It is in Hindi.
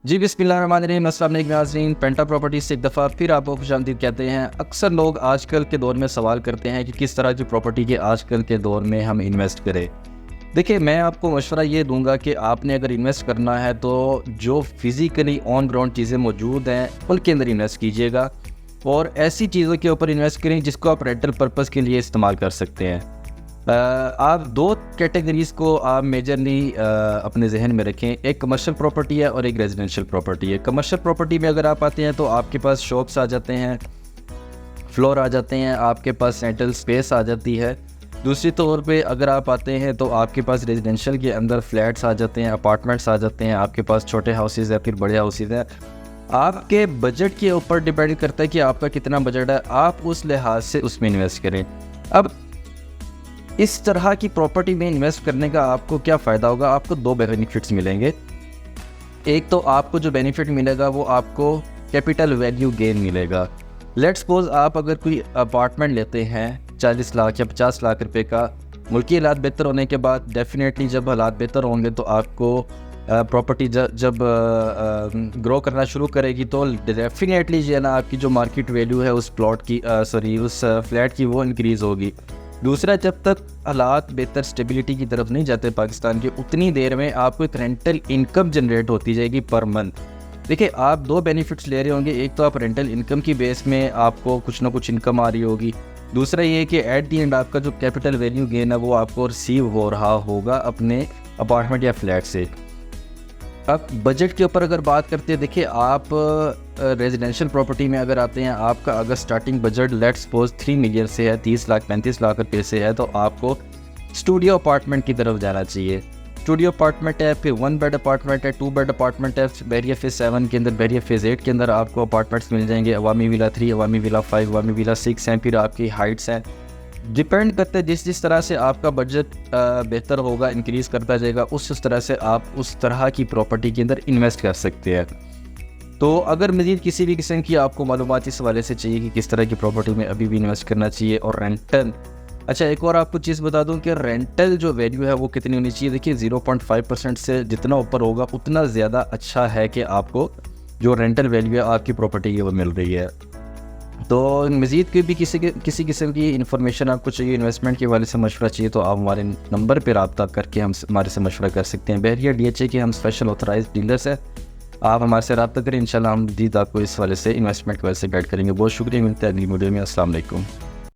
जी बिस्मिल्लाहिर्रहमानिर्रहीम, अस्सलाम वालेकुम नाज़रीन। पेंटा प्रॉपर्टीज़ से एक दफ़ा फिर आपको खुशामदीद कहते हैं। अक्सर लोग आजकल के दौर में सवाल करते हैं कि किस तरह की प्रॉपर्टी के आजकल के दौर में हम इन्वेस्ट करें। देखिए, मैं आपको मशवरा ये दूंगा कि आपने अगर इन्वेस्ट करना है तो जो फिज़िकली ऑन ग्राउंड चीज़ें मौजूद हैं उनके अंदर इन्वेस्ट कीजिएगा और ऐसी चीज़ों के ऊपर इन्वेस्ट करें जिसको आप रेंटल पर्पज़ के लिए इस्तेमाल कर सकते हैं। आप दो कैटेगरीज़ को आप मेजरली अपने जहन में रखें। एक कमर्शियल प्रॉपर्टी है और एक रेजिडेंशियल प्रॉपर्टी है। कमर्शियल प्रॉपर्टी में अगर आप आते हैं तो आपके पास शॉप्स आ जाते हैं, फ्लोर आ जाते हैं, आपके पास रेंटल स्पेस आ जाती है। दूसरी तौर पे अगर आप आते हैं तो आपके पास रेजिडेंशियल के अंदर फ्लैट्स आ जाते हैं, अपार्टमेंट्स आ जाते हैं, आपके पास छोटे हाउसेज़ है, फिर बड़े हाउसेज़ हैं। आपके बजट के ऊपर डिपेंड करता है कि आपका कितना बजट है, आप उस लिहाज से उसमें इन्वेस्ट करें। अब इस तरह की प्रॉपर्टी में इन्वेस्ट करने का आपको क्या फ़ायदा होगा? आपको दो बेनिफिट्स मिलेंगे। एक तो आपको जो बेनिफिट मिलेगा वो आपको कैपिटल वैल्यू गेन मिलेगा। लेट्स सपोज आप अगर कोई अपार्टमेंट लेते हैं 40 लाख या 50 लाख रुपए का, मुल्की हालात बेहतर होने के बाद डेफिनेटली जब हालात बेहतर होंगे तो आपको प्रॉपर्टी जब ग्रो करना शुरू करेगी तो डेफिनेटली जो है ना आपकी जो मार्केट वैल्यू है उस प्लॉट की उस फ्लैट की वो इंक्रीज़ होगी। दूसरा, जब तक हालात बेहतर स्टेबिलिटी की तरफ नहीं जाते पाकिस्तान के, उतनी देर में आपको एक रेंटल इनकम जनरेट होती जाएगी पर मंथ। देखिए, आप दो बेनिफिट्स ले रहे होंगे। एक तो आप रेंटल इनकम की बेस में आपको कुछ ना कुछ इनकम आ रही होगी। दूसरा ये कि एट दी एंड आपका जो कैपिटल वैल्यू गेन है वो आपको रिसीव हो रहा होगा अपने अपार्टमेंट या फ्लैट से। अब बजट के ऊपर अगर बात करते हैं, देखिए आप रेजिडेंशियल प्रॉपर्टी में अगर आते हैं, आपका अगर starting budget let's suppose 3 million से है, 30 लाख 35 लाख रुपये से है, तो आपको स्टूडियो अपार्टमेंट की तरफ जाना चाहिए। स्टूडियो अपार्टमेंट है, फिर 1 बेड अपार्टमेंट है, 2 बेड अपार्टमेंट है। बैरियर फेज़ 7 के अंदर, बैरियर फेज़ 8 के अंदर आपको अपार्टमेंट्स मिल जाएंगे। अवामी विला 3, अवामी विला 5, अवामी विला 6 हैं। फिर आपकी हाइट्स हैं, डिपेंड करते हैं जिस तरह से आपका बजट बेहतर होगा, इंक्रीज़ करता जाएगा, उस तरह से आप उस तरह की प्रॉपर्टी के अंदर इन्वेस्ट कर सकते हैं। तो अगर मज़ीद किसी भी किस्म की आपको मालूमात इस हवाले से चाहिए कि किस तरह की प्रॉपर्टी में अभी भी इन्वेस्ट करना चाहिए और रेंटल, अच्छा एक और आपको चीज़ बता दूं कि रेंटल जो वैल्यू है वो कितनी होनी चाहिए। देखिए 0.5% से जितना ऊपर होगा उतना ज़्यादा अच्छा है कि आपको जो रेंटल वैल्यू है आपकी प्रॉपर्टी की वो मिल रही है। तो मज़ीद की भी किसी किस्म की इन्फॉर्मेशन आपको चाहिए, इन्वेस्टमेंट के वाले से मशवरा चाहिए, तो आप हमारे नंबर पर रब्ता करके हमारे से मशवरा कर सकते हैं। बहरिया DHA के हम स्पेशल ऑथराइज डीलर्स हैं। आप हमारे से रब्ता करें, इंशाल्लाह हम मज़ीद आपको इस वाले से इन्वेस्टमेंट के वाले से गाइड करेंगे। बहुत शुक्रिया, मिलते हैं अगली वीडियो में। अस्सलाम वालेकुम।